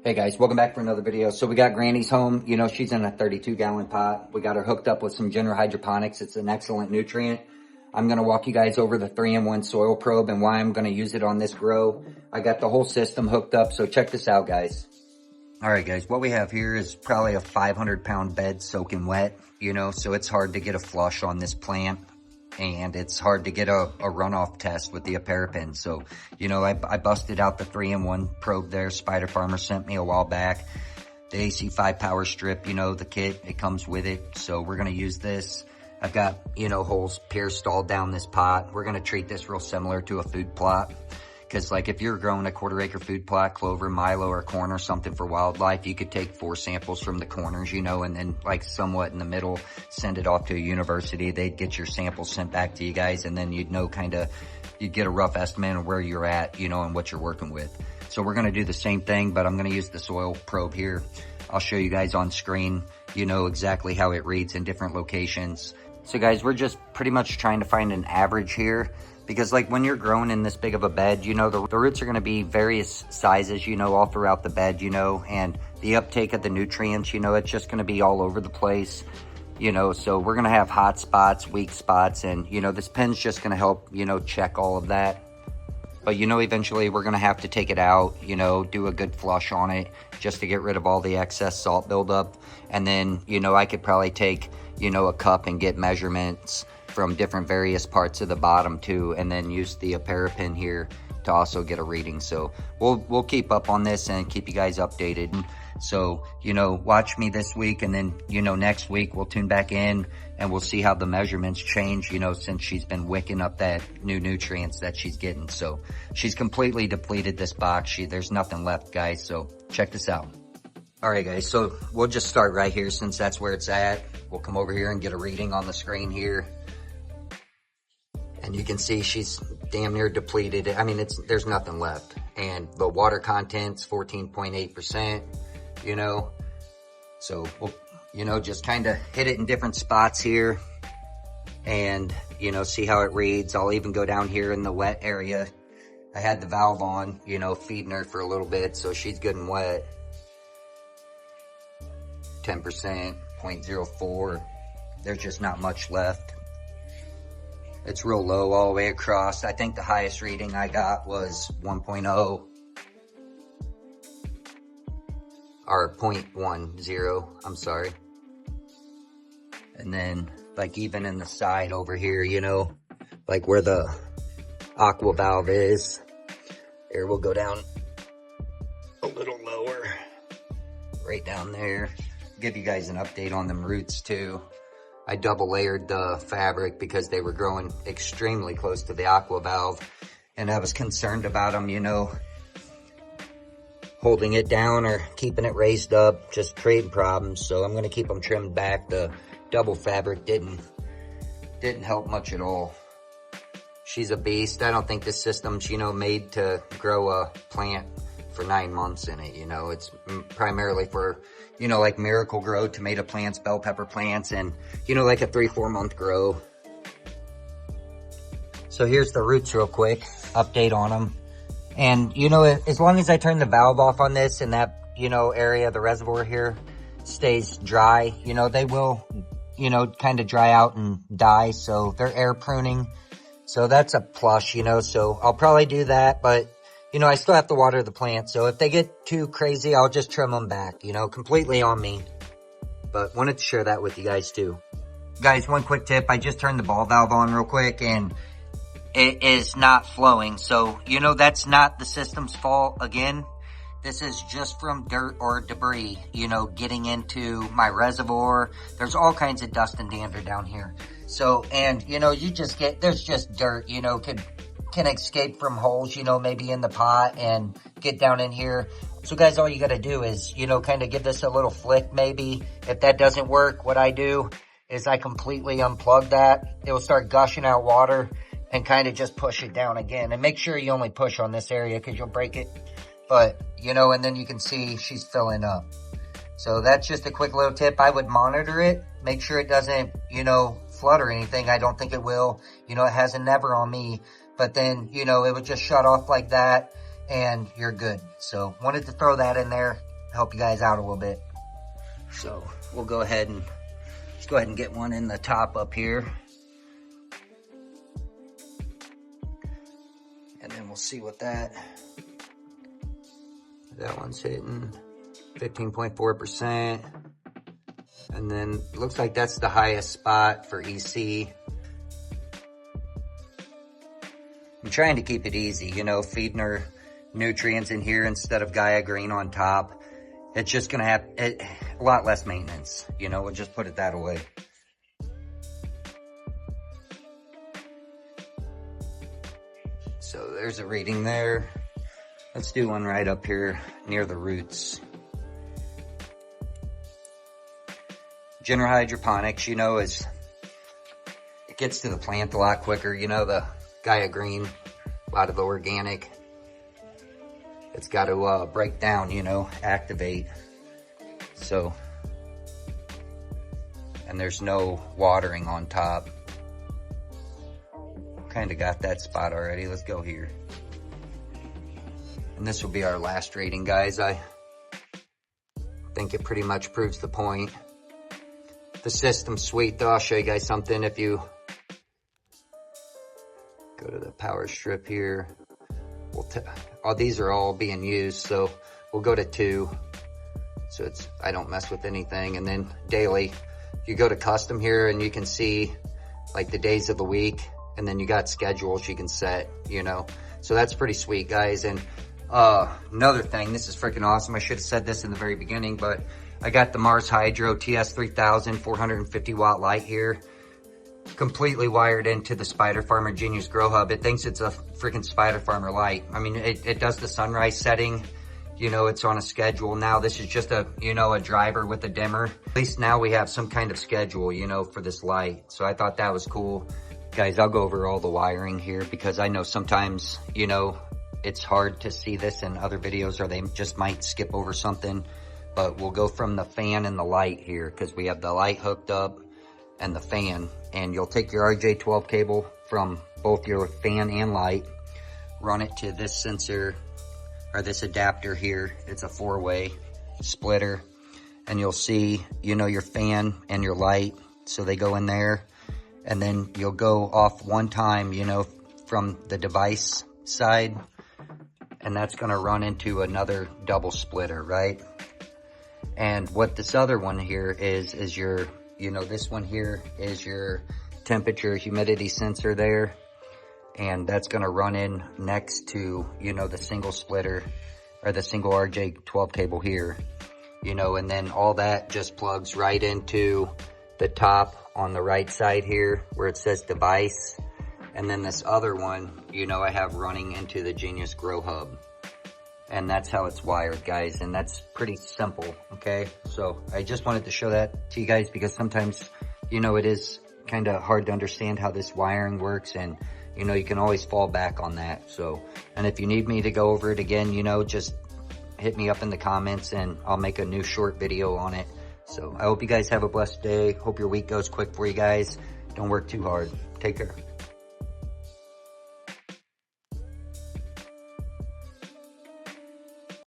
Hey guys, welcome back for another video. So we got Granny's home. You know, she's in a 32-gallon pot. We got her hooked up with some General Hydroponics. It's an excellent nutrient. I'm going to walk you guys over the 3-in-1 soil probe and why I'm going to use it on this grow. I got the whole system hooked up, so check this out, guys. All right, guys, what we have here is probably a 500-pound bed soaking wet, you know, so it's hard to get a flush on this plant. And it's hard to get a runoff test with the Apparapin. So, you know, I busted out the 3-in-1 probe there. Spider Farmer sent me a while back. The AC5 power strip, you know, the kit, it comes with it. So we're going to use this. I've got, you know, holes pierced all down this pot. We're going to treat this real similar to a food plot. Because, like, if you're growing a 1/4 acre food plot, clover, milo, or corn or something for wildlife, you could take 4 samples from the corners, you know, and then, like, somewhat in the middle, send it off to a university. They'd get your samples sent back to you guys, and then you'd know kind of, you'd get a rough estimate of where you're at, you know, and what you're working with. So we're going to do the same thing, but I'm going to use the soil probe here. I'll show you guys on screen, you know, exactly how it reads in different locations. So, guys, we're just pretty much trying to find an average here. Because, like, when you're growing in this big of a bed, you know, the roots are going to be various sizes, you know, all throughout the bed, you know, and the uptake of the nutrients, you know, it's just going to be all over the place, you know, so we're going to have hot spots, weak spots, and, you know, this pen's just going to help, you know, check all of that. But, you know, eventually we're going to have to take it out, you know, do a good flush on it just to get rid of all the excess salt buildup. And then, you know, I could probably take, you know, a cup and get measurements from different various parts of the bottom too, and then use the Apparapin here to also get a reading. So we'll keep up on this and keep you guys updated. So, you know, watch me this week, and then, you know, next week we'll tune back in and we'll see how the measurements change, you know, since she's been wicking up that new nutrients that she's getting. So she's completely depleted this box. There's nothing left, guys. So check this out. All right, guys, so we'll just start right here since that's where it's at. We'll come over here and get a reading on the screen here. And you can see she's damn near depleted. I mean, there's nothing left. And the water content's 14.8%, you know. So we'll, you know, just kind of hit it in different spots here and, you know, see how it reads. I'll even go down here in the wet area. I had the valve on, you know, feeding her for a little bit, so she's good and wet. 10%, 0.04. There's just not much left. It's real low all the way across. I think the highest reading I got was 1.0 or 0.10, I'm sorry. And then, like, even in the side over here, you know, like where the aqua valve is. Here, we'll go down a little lower, right down there. Give you guys an update on them roots too. I double layered the fabric because they were growing extremely close to the aqua valve, and I was concerned about them, you know, holding it down or keeping it raised up, just creating problems. So I'm going to keep them trimmed back. The double fabric didn't help much at all. She's a beast. I don't think this system's, you know, made to grow a plant for 9 months in it, you know. It's primarily for, you know, like miracle grow, tomato plants, bell pepper plants, and, you know, like a 3-4 month grow. So here's the roots real quick, update on them. And, you know, as long as I turn the valve off on this and that, you know, area, the reservoir here stays dry, you know, they will, you know, kind of dry out and die. So they're air pruning. So that's a plus, you know, so I'll probably do that, but, you know, I still have to water the plant. So if they get too crazy, I'll just trim them back, you know, completely on me. But wanted to share that with you guys too. Guys, one quick tip. I just turned the ball valve on real quick and it is not flowing. So, you know, that's not the system's fault. Again, this is just from dirt or debris, you know, getting into my reservoir. There's all kinds of dust and dander down here. So, and, you know, you just get, there's just dirt, you know, can escape from holes, you know, maybe in the pot and get down in here. So guys, all you got to do is, you know, kind of give this a little flick maybe. If that doesn't work, what I do is I completely unplug that. It will start gushing out water and kind of just push it down again. And make sure you only push on this area because you'll break it. But, you know, and then you can see she's filling up. So that's just a quick little tip. I would monitor it, make sure it doesn't, you know, flood or anything. I don't think it will. You know, it has a never on me. But then, you know, it would just shut off like that and you're good. So wanted to throw that in there. help you guys out a little bit. So we'll go ahead and, let's go ahead and get one in the top up here. And then we'll see what that one's hitting, 15.4%. And then it looks like that's the highest spot for EC. I'm trying to keep it easy, you know, feeding her nutrients in here instead of Gaia Green on top. It's just gonna have a lot less maintenance, you know, we'll just put it that way. So there's a reading there. Let's do one right up here near the roots. General hydroponics, you know, it gets to the plant a lot quicker. You know, the Gaia Green, a lot of the organic. It's got to break down, you know, activate. So, and there's no watering on top. Kind of got that spot already. Let's go here. And this will be our last rating, guys. I think it pretty much proves the point. The system's sweet though. I'll show you guys something. If you go to the power strip here, these are all being used, so we'll go to 2. So I don't mess with anything. And then daily, you go to custom here and you can see like the days of the week, and then you got schedules you can set, you know. So that's pretty sweet, guys. And another thing, this is freaking awesome. I should have said this in the very beginning, but I got the Mars Hydro TS3000 450 watt light here, completely wired into the Spider Farmer Genius Grow Hub. It thinks it's a freaking Spider Farmer light. I mean, it does the sunrise setting, you know, it's on a schedule. Now this is just a, you know, a driver with a dimmer. At least now we have some kind of schedule, you know, for this light. So I thought that was cool. Guys, I'll go over all the wiring here because I know sometimes, you know, it's hard to see this in other videos, or they just might skip over something. But we'll go from the fan and the light here because we have the light hooked up and the fan. And you'll take your RJ12 cable from both your fan and light, run it to this sensor or this adapter here. It's a 4-way splitter. And you'll see, you know, your fan and your light. So they go in there. And then you'll go off one time, you know, from the device side. And that's going to run into another double splitter, right? And what this other one here is your, you know, this one here is your temperature humidity sensor there. And that's going to run in next to, you know, the single splitter or the single RJ12 cable here, you know, and then all that just plugs right into the top on the right side here where it says device. And then this other one, you know, I have running into the Genius Grow Hub. And that's how it's wired, guys. And that's pretty simple, okay? So I just wanted to show that to you guys because sometimes, you know, it is kind of hard to understand how this wiring works. And, you know, you can always fall back on that. So, and if you need me to go over it again, you know, just hit me up in the comments and I'll make a new short video on it. So I hope you guys have a blessed day. Hope your week goes quick for you guys. Don't work too hard. Take care.